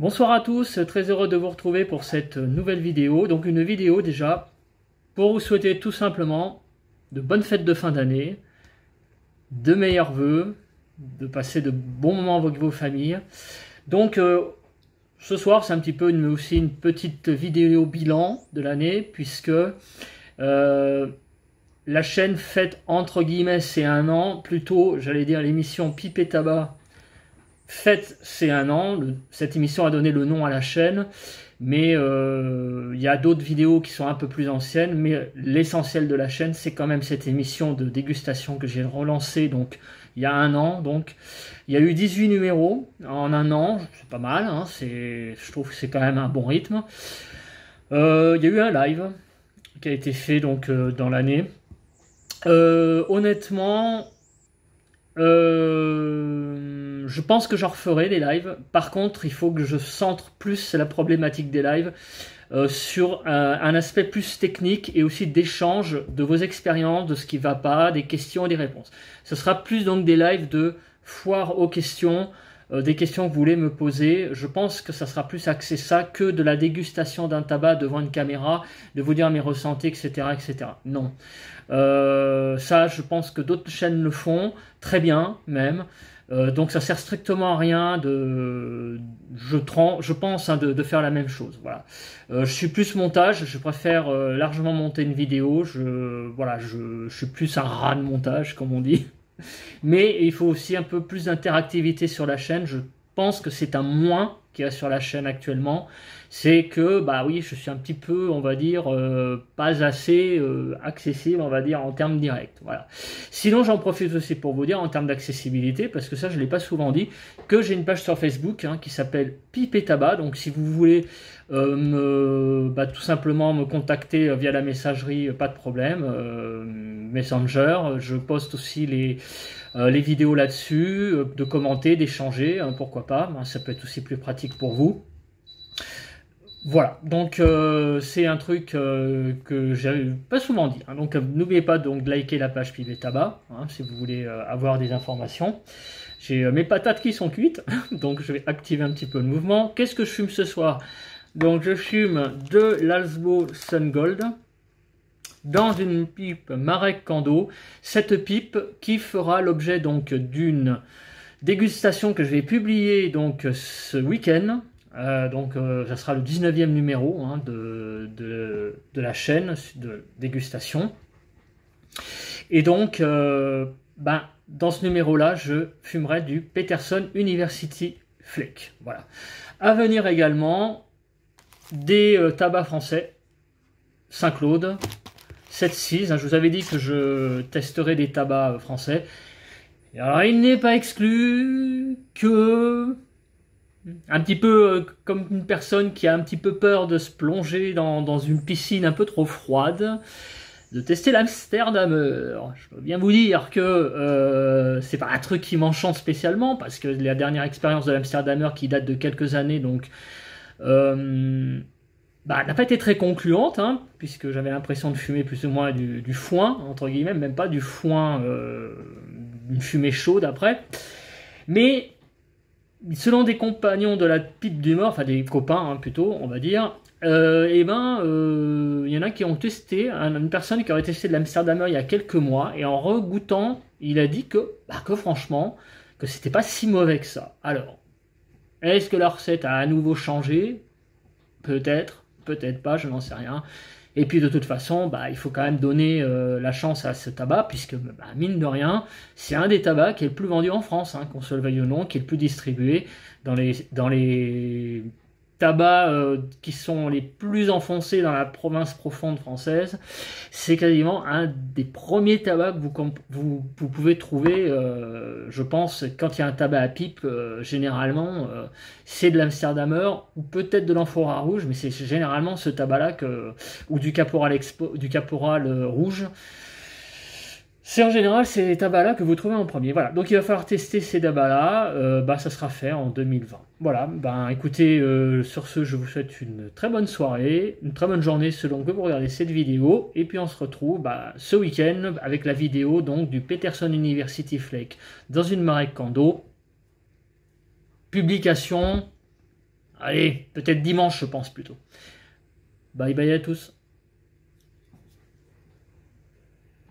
Bonsoir à tous, très heureux de vous retrouver pour cette nouvelle vidéo. Donc une vidéo déjà pour vous souhaiter tout simplement de bonnes fêtes de fin d'année, de meilleurs vœux, de passer de bons moments avec vos familles. Donc ce soir c'est un petit peu aussi une petite vidéo bilan de l'année puisque la chaîne fête entre guillemets c'est un an, plutôt j'allais dire l'émission Pipe et Tabac fête c'est un an. Cette émission a donné le nom à la chaîne, mais il y a d'autres vidéos qui sont un peu plus anciennes, mais l'essentiel de la chaîne c'est quand même cette émission de dégustation que j'ai relancée donc il y a un an. Donc il y a eu 18 numéros en un an, c'est pas mal, hein, je trouve que c'est quand même un bon rythme. Il y a eu un live qui a été fait donc dans l'année. Honnêtement, je pense que j'en referai des lives. Par contre, il faut que je centre plus la problématique des lives sur un aspect plus technique et aussi d'échange de vos expériences, de ce qui va pas, des questions et des réponses. Ce sera plus donc des lives de foire aux questions, des questions que vous voulez me poser. Je pense que ça sera plus axé ça que de la dégustation d'un tabac devant une caméra, de vous dire mes ressentis, etc., etc. Non. Ça, je pense que d'autres chaînes le font très bien même. Donc ça sert strictement à rien je pense hein, de faire la même chose. Voilà. Je suis plus montage, je préfère largement monter une vidéo. Je suis plus un rat de montage comme on dit. Mais il faut aussi un peu plus d'interactivité sur la chaîne. Je pense que c'est un moins qu'il y a sur la chaîne actuellement. C'est que, bah oui, je suis un petit peu, on va dire, pas assez accessible, on va dire, en termes directs. Voilà. Sinon, j'en profite aussi pour vous dire, en termes d'accessibilité, parce que ça, je ne l'ai pas souvent dit, que j'ai une page sur Facebook hein, qui s'appelle Pipe et Tabac. Donc, si vous voulez tout simplement me contacter via la messagerie, pas de problème. Messenger, je poste aussi les vidéos là-dessus, de commenter, d'échanger, hein, pourquoi pas, ça peut être aussi plus pratique pour vous. Voilà, donc c'est un truc que j'ai pas souvent dit, hein. Donc n'oubliez pas donc de liker la page Pipe et Tabac, hein, si vous voulez avoir des informations. J'ai mes patates qui sont cuites, donc je vais activer un petit peu le mouvement. Qu'est-ce que je fume ce soir? Donc je fume de l'Alsbo Sun Gold dans une pipe Marek Kando. Cette pipe qui fera l'objet donc d'une dégustation que je vais publier donc ce week-end. Ça sera le 19e numéro hein, de la chaîne de dégustation. Et donc, dans ce numéro-là, je fumerai du Peterson University Flake. Voilà. À venir également, des tabacs français, Saint-Claude, 7-6. Hein, je vous avais dit que je testerai des tabacs français. Et alors, il n'est pas exclu que... un petit peu comme une personne qui a un petit peu peur de se plonger dans une piscine un peu trop froide, de tester l'Amsterdamer. Je peux bien vous dire que c'est pas un truc qui m'enchante spécialement, parce que la dernière expérience de l'Amsterdamer qui date de quelques années, donc n'a pas été très concluante, hein, puisque j'avais l'impression de fumer plus ou moins du foin, entre guillemets, même pas du foin, une fumée chaude après. Mais selon des compagnons de la pipe du mort, enfin des copains hein, plutôt, on va dire, y en a qui ont testé, une personne qui aurait testé de l'Amsterdamer il y a quelques mois, et en regoûtant, il a dit que franchement, que c'était pas si mauvais que ça. Alors, est-ce que la recette a à nouveau changé? Peut-être, peut-être pas, je n'en sais rien. Et puis de toute façon, il faut quand même donner la chance à ce tabac, puisque mine de rien, c'est un des tabacs qui est le plus vendu en France, hein, qu'on se le veuille ou non, qui est le plus distribué dans les tabacs qui sont les plus enfoncés dans la province profonde française. C'est quasiment un des premiers tabacs que vous pouvez trouver, je pense, quand il y a un tabac à pipe, généralement, c'est de l'Amsterdamer ou peut-être de l'Amphora rouge, mais c'est généralement ce tabac-là ou du Caporal rouge. C'est en général ces tabacs-là que vous trouvez en premier. Voilà, donc il va falloir tester ces tabacs-là. Ça sera fait en 2020. Voilà, écoutez, sur ce, je vous souhaite une très bonne soirée, une très bonne journée selon que vous regardez cette vidéo. Et puis on se retrouve ce week-end avec la vidéo donc du Peterson University Flake dans une Marek Kando. Publication Allez, peut-être dimanche, je pense plutôt. Bye bye à tous.